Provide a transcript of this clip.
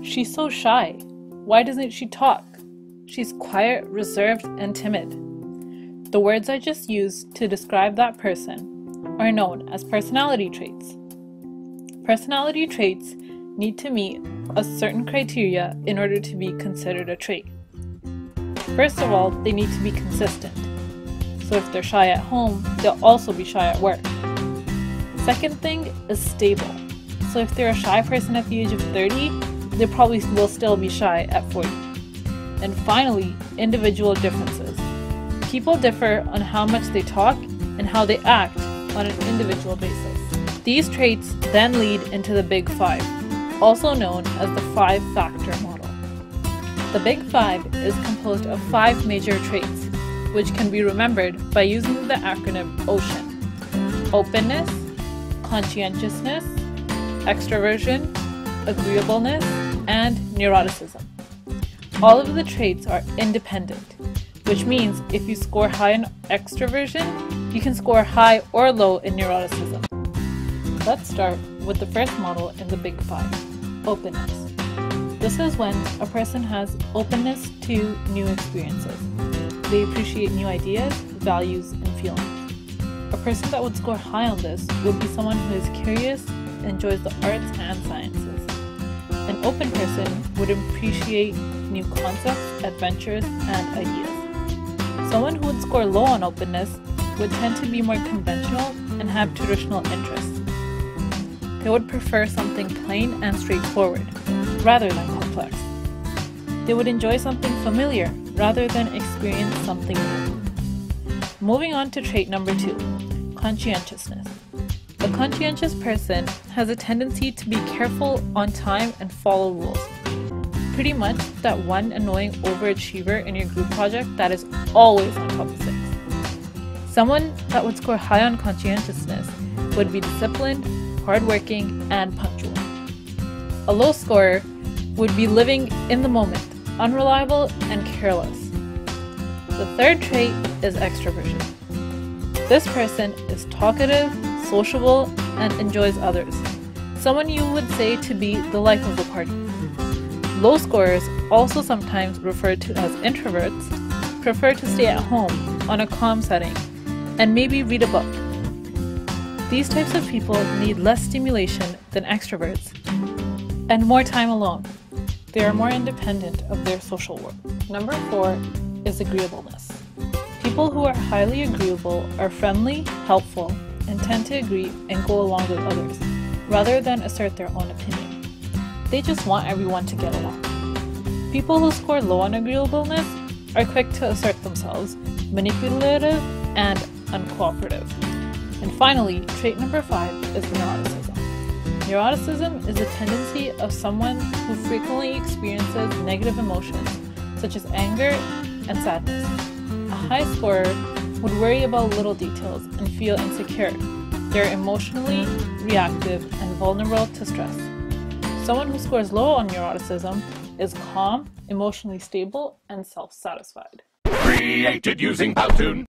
She's so shy. Why doesn't she talk? She's quiet, reserved, and timid. The words I just used to describe that person are known as personality traits. Personality traits need to meet a certain criteria in order to be considered a trait. First of all, they need to be consistent. So if they're shy at home, they'll also be shy at work. Second thing is stable. So if they're a shy person at the age of 30, they probably will still be shy at 40. And finally, individual differences. People differ on how much they talk and how they act on an individual basis. These traits then lead into the Big Five, also known as the 5-factor model. The Big Five is composed of 5 major traits, which can be remembered by using the acronym OCEAN: openness, conscientiousness, extroversion, agreeableness, and neuroticism. All of the traits are independent, which means if you score high in extroversion, you can score high or low in neuroticism. Let's start with the first model in the Big Five, openness. This is when a person has openness to new experiences. They appreciate new ideas, values, and feelings. A person that would score high on this would be someone who is curious, enjoys the arts and sciences. An open person would appreciate new concepts, adventures, and ideas. Someone who would score low on openness would tend to be more conventional and have traditional interests. They would prefer something plain and straightforward, rather than complex. They would enjoy something familiar, rather than experience something new. Moving on to trait number 2, conscientiousness. A conscientious person has a tendency to be careful on time and follow rules. Pretty much that one annoying overachiever in your group project that is always on top of things. Someone that would score high on conscientiousness would be disciplined, hardworking, and punctual. A low scorer would be living in the moment, unreliable, and careless. The third trait is extroversion. This person is talkative, sociable, and enjoys others. Someone you would say to be the life of the party. Low scorers, also sometimes referred to as introverts, prefer to stay at home on a calm setting and maybe read a book. These types of people need less stimulation than extroverts and more time alone. They are more independent of their social world. Number 4 is agreeableness. People who are highly agreeable are friendly, helpful, and tend to agree and go along with others, rather than assert their own opinion. They just want everyone to get along. People who score low on agreeableness are quick to assert themselves, manipulative, and uncooperative. And finally, trait number 5 is neuroticism. Neuroticism is a tendency of someone who frequently experiences negative emotions, such as anger and sadness. A high scorer would worry about little details and feel insecure. They're emotionally reactive and vulnerable to stress. Someone who scores low on neuroticism is calm, emotionally stable, and self-satisfied. Created using Powtoon.